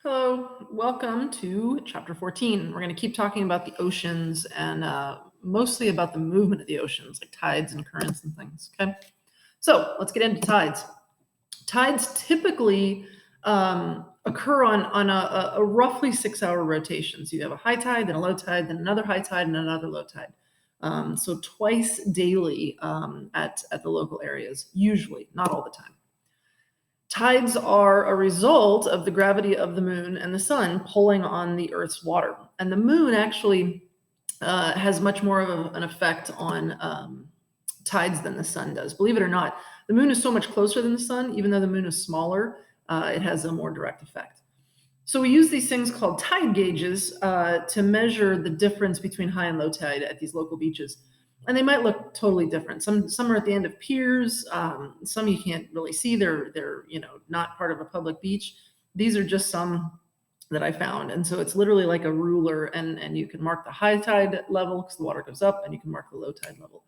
Hello, welcome to chapter 14. We're going to keep talking about the oceans and mostly about the movement of the oceans, like tides and currents and things. Okay, so let's get into tides. Tides typically occur on a roughly 6-hour rotation. So you have a high tide, then a low tide, then another high tide, and another low tide. So twice daily at the local areas, usually, not all the time. Tides are a result of the gravity of the moon and the sun pulling on the Earth's water. And the moon actually has much more of an effect on tides than the sun does. Believe it or not, the moon is so much closer than the sun, even though the moon is smaller, it has a more direct effect. So we use these things called tide gauges to measure the difference between high and low tide at these local beaches. And they might look totally different. Some are at the end of piers. Some you can't really see. They're not part of a public beach. These are just some that I found. And so it's literally like a ruler, and you can mark the high tide level because the water goes up, and you can mark the low tide level.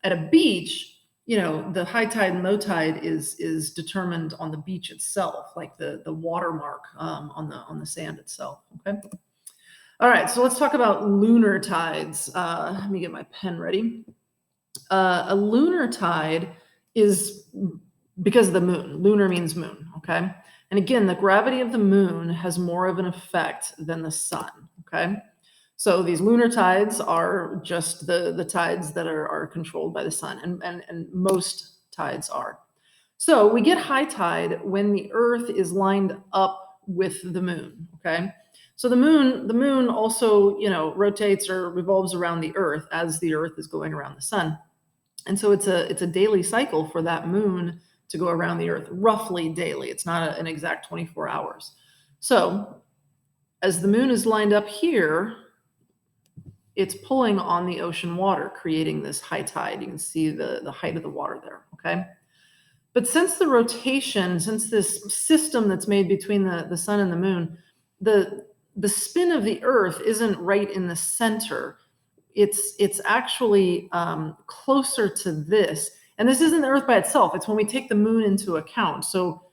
At a beach, the high tide and low tide is determined on the beach itself, like the watermark on the sand itself. Okay. All right, so let's talk about lunar tides. Let me get my pen ready. A lunar tide is because of the moon. Lunar means moon, okay? And again, the gravity of the moon has more of an effect than the sun, okay? So these lunar tides are just the tides that are controlled by the sun, and most tides are. So we get high tide when the Earth is lined up with the moon, okay? So the moon also, rotates or revolves around the Earth as the Earth is going around the sun. And so it's a daily cycle for that moon to go around the Earth, roughly daily. It's not an exact 24 hours. So as the moon is lined up here, it's pulling on the ocean water, creating this high tide. You can see the height of the water there, okay? But since this system that's made between the sun and the moon, the spin of the Earth isn't right in the center. It's actually closer to this. And this isn't the Earth by itself. It's when we take the moon into account. So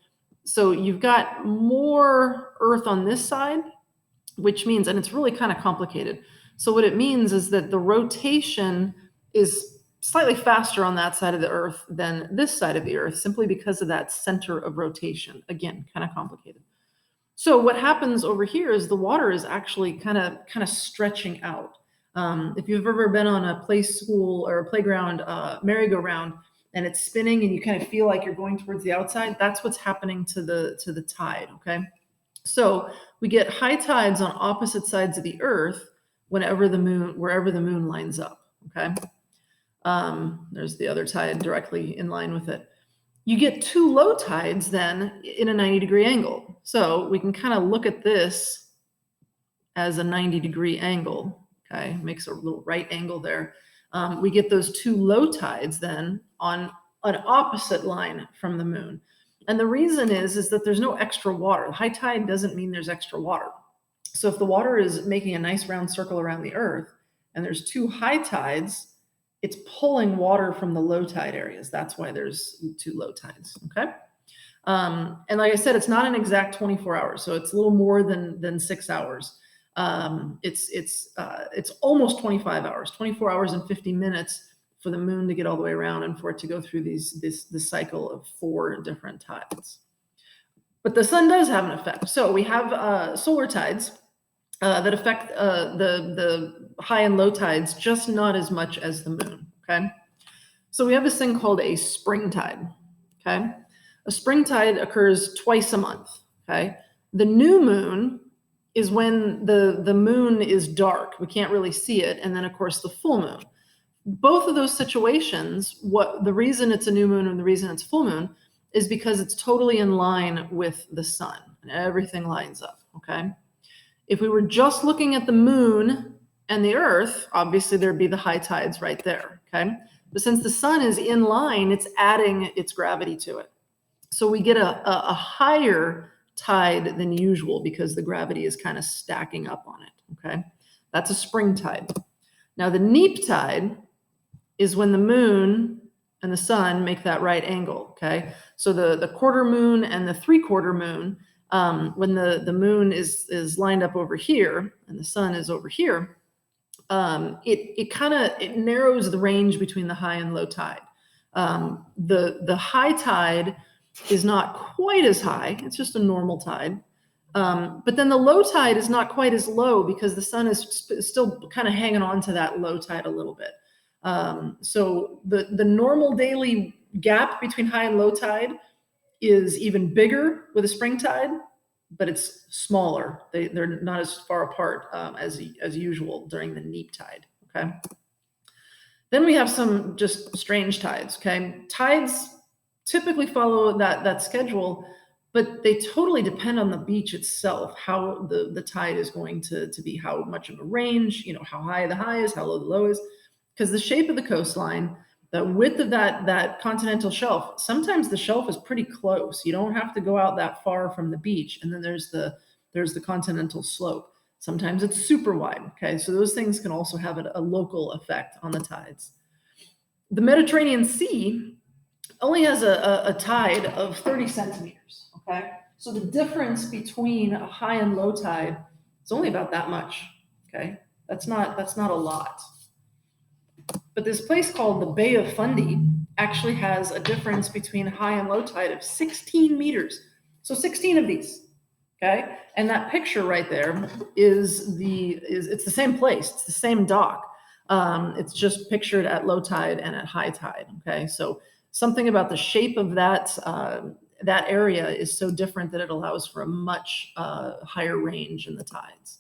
you've got more Earth on this side, which means, and it's really kind of complicated. So what it means is that the rotation is slightly faster on that side of the Earth than this side of the Earth, simply because of that center of rotation. Again, kind of complicated. So what happens over here is the water is actually kind of stretching out. If you've ever been on a play school or a playground merry-go-round and it's spinning and you kind of feel like you're going towards the outside, that's what's happening to the tide. Okay, so we get high tides on opposite sides of the Earth wherever the moon lines up. Okay, there's the other tide directly in line with it. You get two low tides then in a 90-degree angle. So we can kind of look at this as a 90-degree angle. Okay, makes a little right angle there. We get those two low tides then on an opposite line from the moon. And the reason is that there's no extra water. High tide doesn't mean there's extra water. So if the water is making a nice round circle around the Earth and there's two high tides, it's pulling water from the low tide areas. That's why there's two low tides, okay? And like I said, it's not an exact 24 hours, so it's a little more than 6 hours. It's almost 25 hours, 24 hours and 50 minutes for the moon to get all the way around and for it to go through this cycle of 4 different tides. But the sun does have an effect. So we have solar tides that affect the high and low tides, just not as much as the moon, okay? So we have this thing called a spring tide, okay? A spring tide occurs twice a month, okay? The new moon is when the moon is dark. We can't really see it. And then, of course, the full moon. Both of those situations, the reason it's a new moon and the reason it's full moon is because it's totally in line with the sun and everything lines up, okay? If we were just looking at the moon and the Earth, obviously there'd be the high tides right there, okay? But since the sun is in line, it's adding its gravity to it. So we get a higher tide than usual because the gravity is kind of stacking up on it, okay? That's a spring tide. Now the neap tide is when the moon and the sun make that right angle, okay? So the quarter moon and the 3/4 moon when the moon is lined up over here and the sun is over here, it narrows the range between the high and low tide. The high tide is not quite as high; it's just a normal tide. But then the low tide is not quite as low because the sun is still kind of hanging on to that low tide a little bit. So the normal daily gap between high and low tide is even bigger with a spring tide, but it's smaller. They're not as far apart as usual during the neap tide. Okay. Then we have some just strange tides. Okay, tides typically follow that schedule, but they totally depend on the beach itself, how the tide is going to be, how much of a range, how high the high is, how low the low is, because the shape of the coastline, the width of that continental shelf, sometimes the shelf is pretty close. You don't have to go out that far from the beach, and then there's the continental slope. Sometimes it's super wide. Okay, so those things can also have a local effect on the tides. The Mediterranean Sea only has a tide of 30 centimeters. Okay, so the difference between a high and low tide is only about that much. Okay, that's not a lot. But this place called the Bay of Fundy actually has a difference between high and low tide of 16 meters. So 16 of these. Okay, and that picture right there is it's the same place. It's the same dock. It's just pictured at low tide and at high tide. Okay, so something about the shape of that area is so different that it allows for a much higher range in the tides.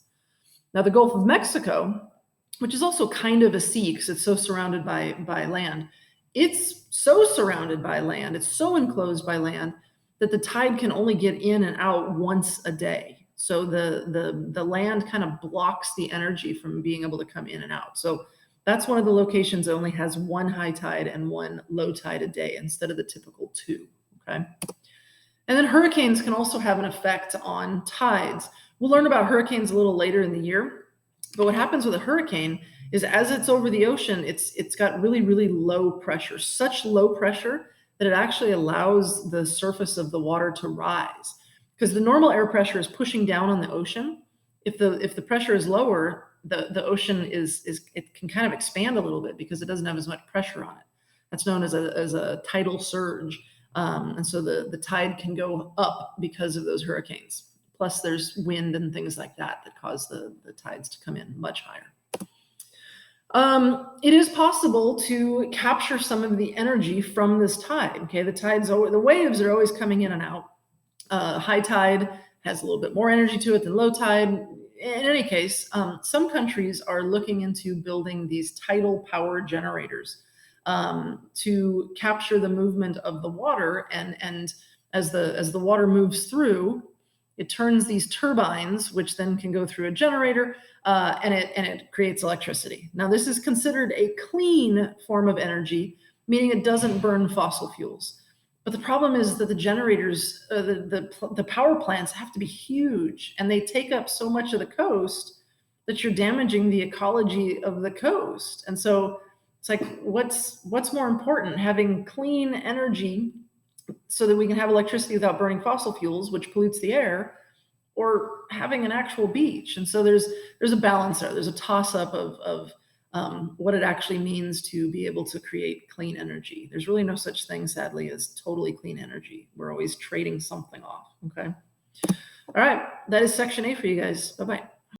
Now, the Gulf of Mexico, which is also kind of a sea because it's so surrounded by land, it's so surrounded by land, it's so enclosed by land that the tide can only get in and out once a day. So the land kind of blocks the energy from being able to come in and out. So that's one of the locations that only has one high tide and one low tide a day instead of the typical two. Okay. And then hurricanes can also have an effect on tides. We'll learn about hurricanes a little later in the year. But what happens with a hurricane is as it's over the ocean, it's got really, really low pressure, such low pressure that it actually allows the surface of the water to rise. Because the normal air pressure is pushing down on the ocean. If the pressure is lower, the ocean it can kind of expand a little bit because it doesn't have as much pressure on it. That's known as a tidal surge. And so the tide can go up because of those hurricanes. Plus there's wind and things like that cause the tides to come in much higher. It is possible to capture some of the energy from this tide. Okay, the waves are always coming in and out. High tide has a little bit more energy to it than low tide. In any case, some countries are looking into building these tidal power generators to capture the movement of the water, and as the water moves through, it turns these turbines, which then can go through a generator, and it creates electricity. Now, this is considered a clean form of energy, meaning it doesn't burn fossil fuels. But the problem is that the generators, the power plants have to be huge, and they take up so much of the coast that you're damaging the ecology of the coast. And so it's like, what's more important, having clean energy so that we can have electricity without burning fossil fuels, which pollutes the air, or having an actual beach? And so there's a balance there. There's a toss-up of what it actually means to be able to create clean energy. There's really no such thing, sadly, as totally clean energy. We're always trading something off. Okay. All right. That is section A for you guys. Bye-bye.